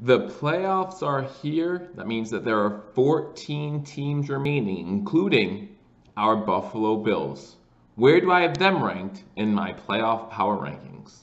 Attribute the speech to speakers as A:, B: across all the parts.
A: The playoffs are here. That means that there are 14 teams remaining, including our Buffalo Bills. Where do I have them ranked in my playoff power rankings?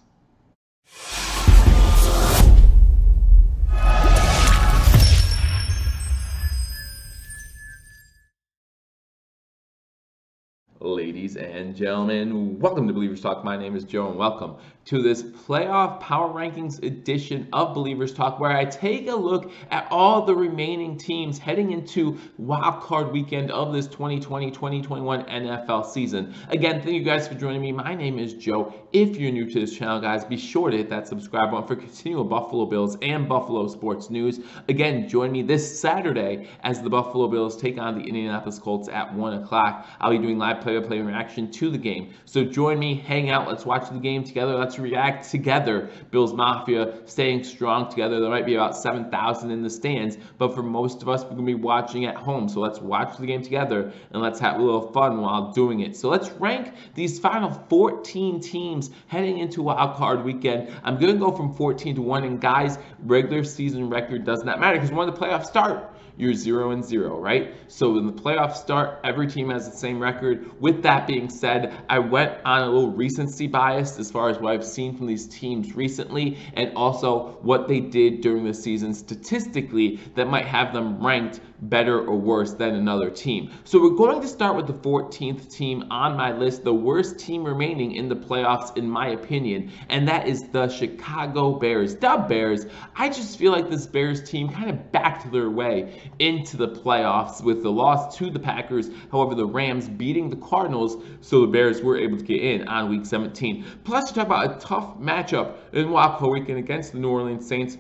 A: Ladies and gentlemen, welcome to Believers Talk. My name is Joe, and welcome to this playoff power rankings edition of Believers Talk, where I take a look at all the remaining teams heading into wild card weekend of this 2020-2021 NFL season. Again, thank you guys for joining me. My name is Joe. If you're new to this channel, guys, be sure to hit that subscribe button for continual Buffalo Bills and Buffalo sports news. Again, join me this Saturday as the Buffalo Bills take on the Indianapolis Colts at 1 o'clock. I'll be doing live play-by-play reaction to the game. So join me, hang out, let's watch the game together, let's react together. Bills Mafia staying strong together. There might be about 7,000 in the stands, but for most of us, we're going to be watching at home. So let's watch the game together and let's have a little fun while doing it. So let's rank these final 14 teams heading into wild card weekend. I'm going to go from 14 to 1, and guys, regular season record does not matter because when the playoffs start, you're 0-0, right? So when the playoffs start, every team has the same record. With that being said, I went on a little recency bias as far as what I've seen from these teams recently and also what they did during the season statistically that might have them ranked better or worse than another team. So we're going to start with the 14th team on my list, the worst team remaining in the playoffs in my opinion, and that is the Chicago Bears. The Bears, I just feel like this Bears team kind of backed their way into the playoffs with the loss to the Packers. However, the Rams beating the Cardinals, so the Bears were able to get in on week 17. Plus, you talk about a tough matchup in wild card weekend against the New Orleans Saints.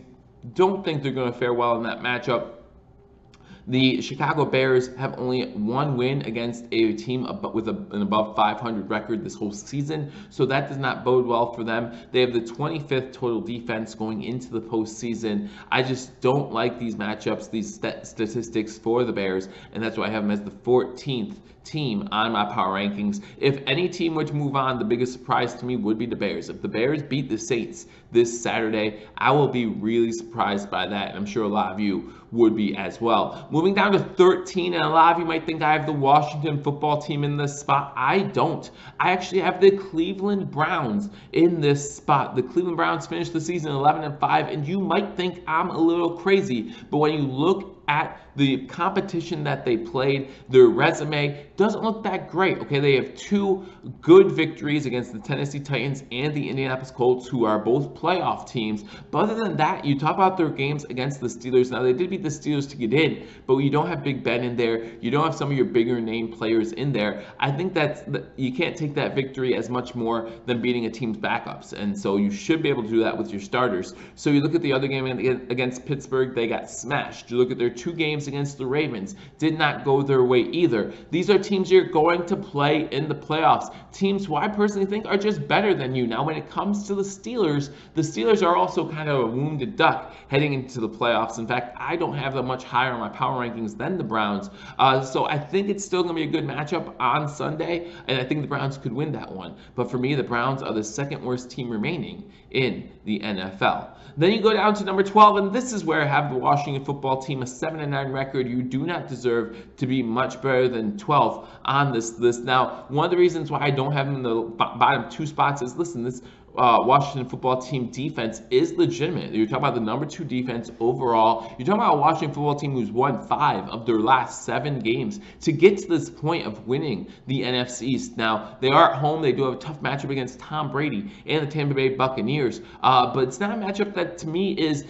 A: Don't think they're going to fare well in that matchup. The Chicago Bears have only one win against a team with an above 500 record this whole season, so that does not bode well for them. They have the 25th total defense going into the postseason. I just don't like these matchups, these statistics for the Bears, and that's why I have them as the 14th team on my power rankings. If any team were to move on, the biggest surprise to me would be the Bears. If the Bears beat the Saints this Saturday, I will be really surprised by that, and I'm sure a lot of you would be as well. Moving down to 13, and a lot of you might think I have the Washington football team in this spot. I don't. I actually have the Cleveland Browns in this spot. The Cleveland Browns finished the season 11-5, and you might think I'm a little crazy, but when you look at the competition that they played, their resume doesn't look that great. Okay, they have two good victories against the Tennessee Titans and the Indianapolis Colts, who are both playoff teams. But other than that, you talk about their games against the Steelers. Now, they did beat the Steelers to get in, but you don't have Big Ben in there. You don't have some of your bigger name players in there. I think you can't take that victory as much more than beating a team's backups. And so you should be able to do that with your starters. So you look at the other game against Pittsburgh, they got smashed. You look at their two games against the Ravens, did not go their way either. These are teams you're going to play in the playoffs. Teams who I personally think are just better than you. Now, when it comes to the Steelers are also kind of a wounded duck heading into the playoffs. In fact, I don't have them much higher on my power rankings than the Browns. So I think it's still going to be a good matchup on Sunday, and I think the Browns could win that one. But for me, the Browns are the second worst team remaining in the NFL. Then you go down to number 12, and this is where I have the Washington football team, a 7-9 record. You do not deserve to be much better than 12th on this list. Now, one of the reasons why I don't have them in the bottom two spots is, listen, this Washington football team defense is legitimate. You're talking about the number 2 defense overall. You're talking about a Washington football team who's won 5 of their last 7 games to get to this point of winning the NFC East. Now, they are at home. They do have a tough matchup against Tom Brady and the Tampa Bay Buccaneers, but it's not a matchup that to me is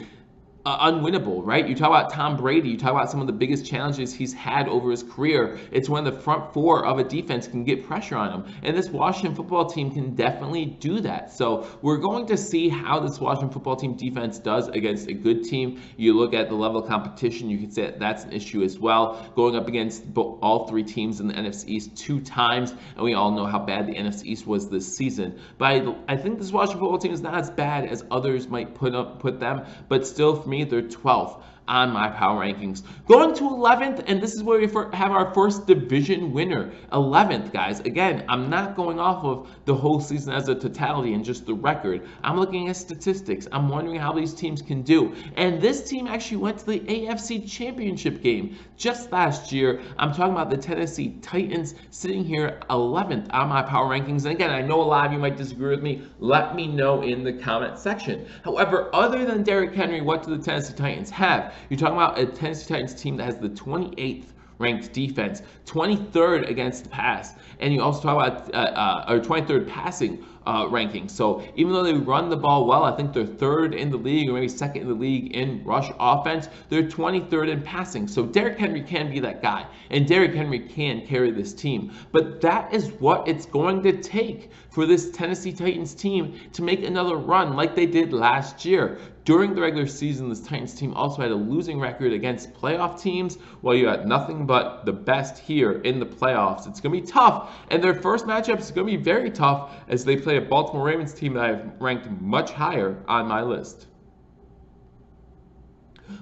A: unwinnable, right? You talk about Tom Brady, you talk about some of the biggest challenges he's had over his career. It's when the front four of a defense can get pressure on him, and this Washington football team can definitely do that. So we're going to see how this Washington football team defense does against a good team. You look at the level of competition, you can say that that's an issue as well, going up against all 3 teams in the NFC East 2 times, and we all know how bad the NFC East was this season. But I think this Washington football team is not as bad as others might put them, but still, for me, they're 12th on my power rankings. Going to 11th, and this is where we have our first division winner. 11th, guys. Again, I'm not going off of the whole season as a totality and just the record. I'm looking at statistics. I'm wondering how these teams can do. And this team actually went to the AFC Championship game just last year. I'm talking about the Tennessee Titans, sitting here 11th on my power rankings. And again, I know a lot of you might disagree with me. Let me know in the comment section. However, other than Derrick Henry, what do the Tennessee Titans have? You're talking about a Tennessee Titans team that has the 28th ranked defense, 23rd against the pass, and you also talk about 23rd passing ranking. So even though they run the ball well, I think they're 3rd in the league or maybe 2nd in the league in rush offense, they're 23rd in passing. So Derrick Henry can be that guy, and Derrick Henry can carry this team. But that is what it's going to take for this Tennessee Titans team to make another run like they did last year. During the regular season, this Titans team also had a losing record against playoff teams, while you had nothing but the best here in the playoffs. It's going to be tough, and their first matchup is going to be very tough as they play a Baltimore Ravens team that I've ranked much higher on my list.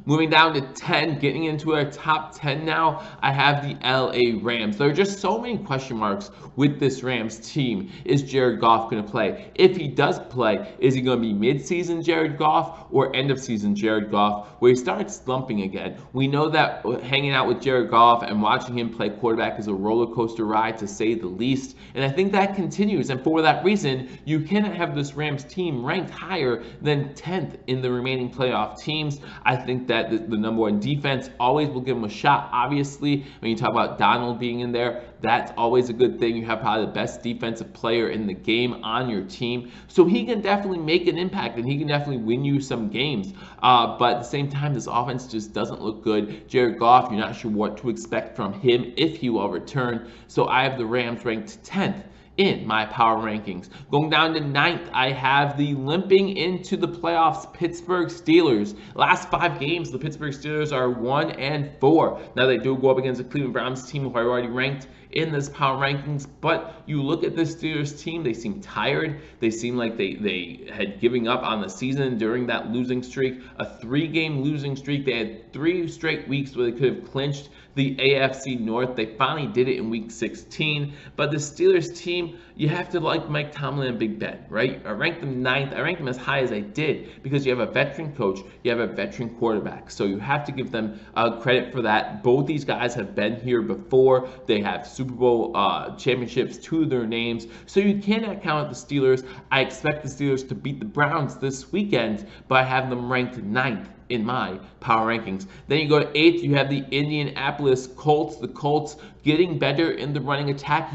A: Moving down to 10, getting into our top 10 now, I have the LA Rams. There are just so many question marks with this Rams team. Is Jared Goff going to play? If he does play, is he going to be mid-season Jared Goff or end-of-season Jared Goff, where he starts slumping again? We know that hanging out with Jared Goff and watching him play quarterback is a roller coaster ride, to say the least, and I think that continues. And for that reason, you cannot have this Rams team ranked higher than 10th in the remaining playoff teams. I think that the number one defense always will give them a shot. Obviously, when you talk about Donald being in there, that's always a good thing. You have probably the best defensive player in the game on your team, so he can definitely make an impact and he can definitely win you some games. But at the same time, this offense just doesn't look good. Jared Goff, you're not sure what to expect from him if he will return. So I have the Rams ranked 10th in my power rankings. Going down to 9th, I have the limping into the playoffs Pittsburgh Steelers. Last 5 games, the Pittsburgh Steelers are 1-4. Now they do go up against the Cleveland Browns team who I already ranked in this power rankings, but you look at this Steelers team, they seem tired. They seem like they had giving up on the season during that losing streak, a 3-game losing streak. They had 3 straight weeks where they could have clinched the AFC North. They finally did it in week 16, but the Steelers team, you have to like Mike Tomlin and Big Ben, right? I ranked them 9th. I ranked them as high as I did because you have a veteran coach, you have a veteran quarterback, so you have to give them credit for that. Both these guys have been here before. They have Super Bowl championships to their names, so you cannot count out the Steelers. I expect the Steelers to beat the Browns this weekend, but I have them ranked 9th in my power rankings. Then you go to 8th, you have the Indianapolis Colts. The Colts getting better in the running attack.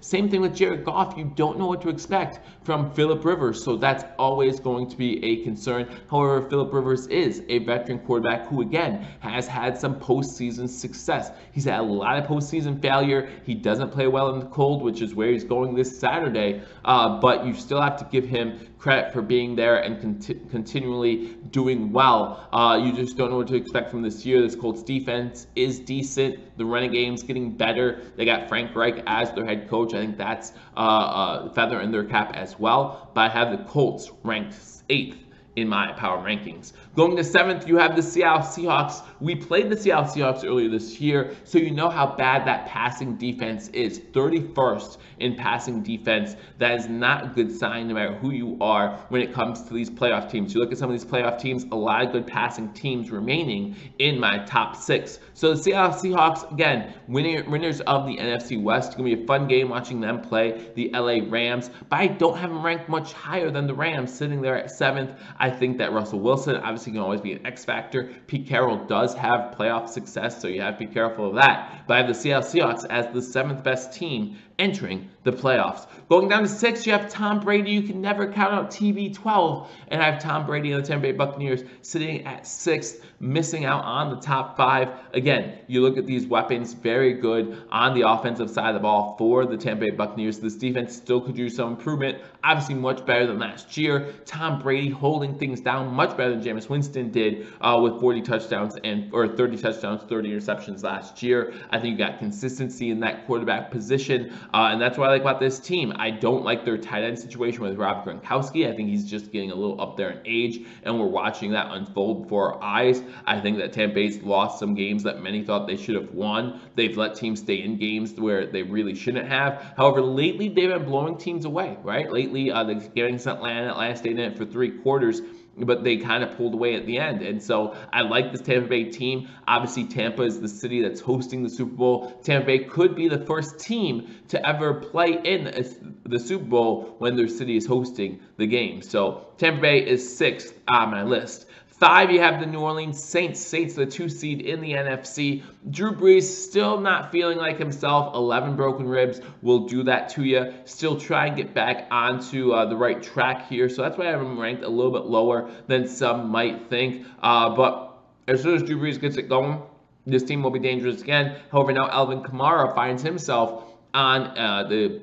A: Same thing with Jared Goff. You don't know what to expect from Phillip Rivers, so that's always going to be a concern. However, Phillip Rivers is a veteran quarterback who, again, has had some postseason success. He's had a lot of postseason failure. He doesn't play well in the cold, which is where he's going this Saturday, but you still have to give him credit for being there and continually doing well. You just don't know what to expect from this year. This Colts defense is decent. The running game's getting better. They got Frank Reich as their head coach. I think that's a feather in their cap as well. But I have the Colts ranked 8th in my power rankings. Going to 7th, you have the Seattle Seahawks. We played the Seattle Seahawks earlier this year, so you know how bad that passing defense is. 31st in passing defense. That is not a good sign no matter who you are when it comes to these playoff teams. You look at some of these playoff teams, a lot of good passing teams remaining in my top 6. So the Seattle Seahawks, again, winners of the NFC West. It's going to be a fun game watching them play the LA Rams, but I don't have them ranked much higher than the Rams, sitting there at 7th. I think that Russell Wilson obviously can always be an X factor. Pete Carroll does have playoff success, so you have to be careful of that. But I have the Seattle Seahawks as the 7th best team entering the playoffs. Going down to 6, you have Tom Brady. You can never count out TB12. And I have Tom Brady and the Tampa Bay Buccaneers sitting at 6th, missing out on the top 5. Again, you look at these weapons, very good on the offensive side of the ball for the Tampa Bay Buccaneers. This defense still could use some improvement. Obviously, much better than last year. Tom Brady holding things down much better than Jameis Winston did with 40 touchdowns or 30 touchdowns, 30 interceptions last year. I think you got consistency in that quarterback position. and that's what I like about this team. I don't like their tight end situation with Rob Gronkowski. I think he's just getting a little up there in age, and we're watching that unfold before our eyes. I think that Tampa Bay's lost some games that many thought they should have won. They've let teams stay in games where they really shouldn't have. However, lately they've been blowing teams away, right? Lately, they're getting Atlanta stayed in it for 3 quarters, but they kind of pulled away at the end. And so I like this Tampa Bay team. Obviously, Tampa is the city that's hosting the Super Bowl. Tampa Bay could be the first team to ever play in the Super Bowl when their city is hosting the game. So Tampa Bay is 6th on my list. 5, you have the New Orleans Saints. Saints, the 2 seed in the NFC. Drew Brees still not feeling like himself. 11 broken ribs will do that to you. Still try and get back onto the right track here. So that's why I have him ranked a little bit lower than some might think. But as soon as Drew Brees gets it going, this team will be dangerous again. However, now Alvin Kamara finds himself on the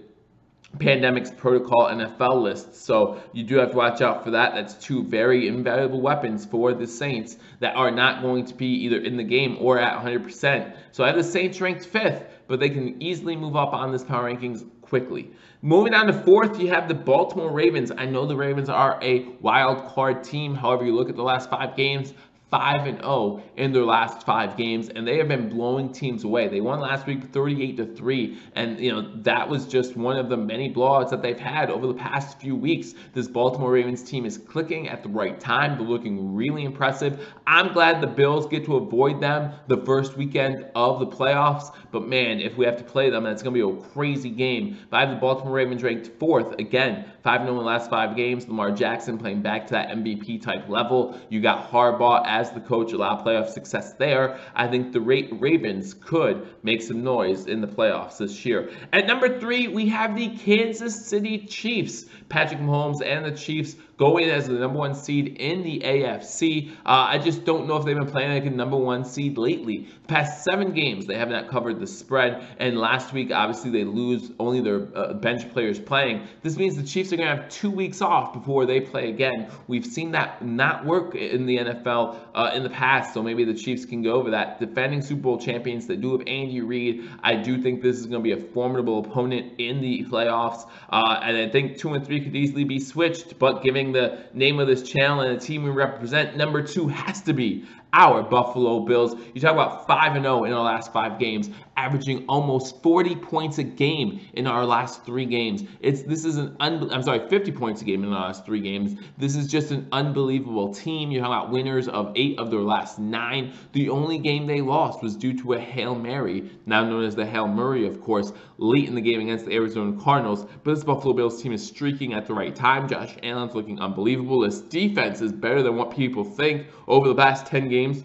A: pandemics protocol NFL list, so you do have to watch out for that. That's 2 very invaluable weapons for the Saints that are not going to be either in the game or at 100%. So I have the Saints ranked 5th, but they can easily move up on this power rankings quickly. Moving on to 4th, you have the Baltimore Ravens. I know the Ravens are a wild card team. However, you look at the last 5 games, 5-0 in their last 5 games, and they have been blowing teams away. They won last week 38-3, and that was just one of the many blowouts that they've had over the past few weeks. This Baltimore Ravens team is clicking at the right time. They're looking really impressive. I'm glad the Bills get to avoid them the first weekend of the playoffs, but man, if we have to play them, that's going to be a crazy game. But I have the Baltimore Ravens ranked 4th, again, 5-0 in the last 5 games. Lamar Jackson playing back to that MVP type level. You got Harbaugh as the coach, a lot of playoff success there. I think the Ravens could make some noise in the playoffs this year. At number 3, we have the Kansas City Chiefs. Patrick Mahomes and the Chiefs go in as the number 1 seed in the AFC. I just don't know if they've been playing like a number 1 seed lately. The past 7 games, they have not covered the spread, and last week, obviously, they lose only their bench players playing. This means the Chiefs are going to have 2 weeks off before they play again. We've seen that not work in the NFL in the past, so maybe the Chiefs can go over that. Defending Super Bowl champions, they do have Andy Reid. I do think this is going to be a formidable opponent in the playoffs, and I think 2 and 3 could easily be switched, but giving the name of this channel and the team we represent, number 2 has to be our Buffalo Bills. You talk about 5-0 in our last 5 games, averaging almost 40 points a game in our last 3 games. This is 50 points a game in our last 3 games. This is just an unbelievable team. You're talking about winners of 8 of their last 9. The only game they lost was due to a Hail Mary, now known as the Hail Murray, of course, late in the game against the Arizona Cardinals. But this Buffalo Bills team is streaking at the right time. Josh Allen's looking unbelievable. This defense is better than what people think. Over the past 10 games,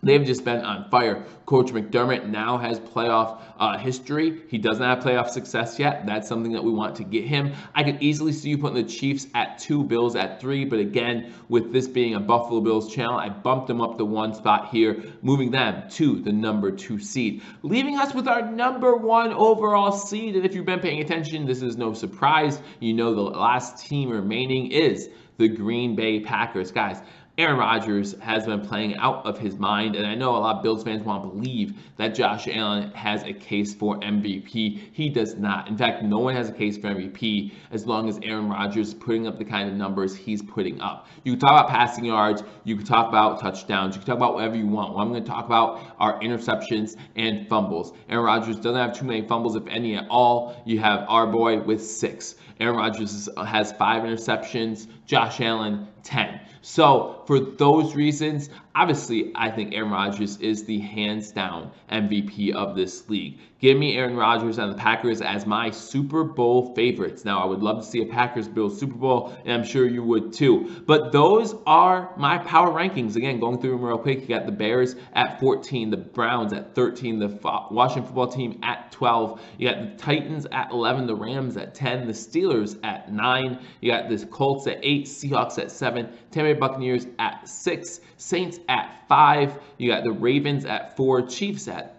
A: they've just been on fire. Coach McDermott now has playoff history. He doesn't have playoff success yet. That's something that we want to get him. I could easily see you putting the Chiefs at 2, Bills at 3, but again, with this being a Buffalo Bills channel, I bumped them up to 1 spot here, moving them to the number 2 seed, leaving us with our number 1 overall seed. And if you've been paying attention, this is no surprise. You know the last team remaining is the Green Bay Packers. Guys, Aaron Rodgers has been playing out of his mind, and I know a lot of Bills fans want to believe that Josh Allen has a case for MVP. He does not. In fact, no one has a case for MVP as long as Aaron Rodgers is putting up the kind of numbers he's putting up. You can talk about passing yards, you can talk about touchdowns, you can talk about whatever you want. What I'm going to talk about are interceptions and fumbles. Aaron Rodgers doesn't have too many fumbles, if any at all. You have our boy with 6. Aaron Rodgers has 5 interceptions, Josh Allen 10. So for those reasons, obviously, I think Aaron Rodgers is the hands down MVP of this league. Give me Aaron Rodgers and the Packers as my Super Bowl favorites. Now, I would love to see a Packers-Bills Super Bowl, and I'm sure you would too. But those are my power rankings. Again, going through them real quick, you got the Bears at 14, the Browns at 13, the Washington football team at 12, you got the Titans at 11, the Rams at 10, the Steelers at 9, you got the Colts at 8, Seahawks at 7, Tampa Bay Buccaneers at 6, Saints at 5, you got the Ravens at 4, Chiefs at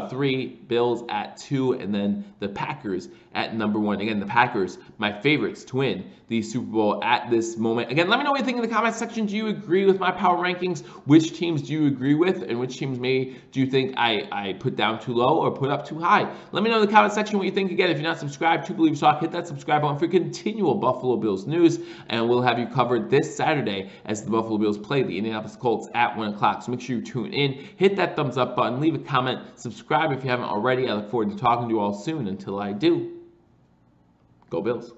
A: 3, Bills at 2, and then the Packers at number 1. Again, the Packers, my favorites to win the Super Bowl at this moment. Again, let me know what you think in the comment section. Do you agree with my power rankings? Which teams do you agree with, and which teams do you think I put down too low or put up too high? Let me know in the comment section what you think. Again, if you're not subscribed to Billievers Talk, hit that subscribe button for continual Buffalo Bills news, and we'll have you covered this Saturday as the Buffalo Bills play the Indianapolis Colts at 1 o'clock. So make sure you tune in, hit that thumbs up button, leave a comment, subscribe if you haven't already. I look forward to talking to you all soon. Until I do, go Bills.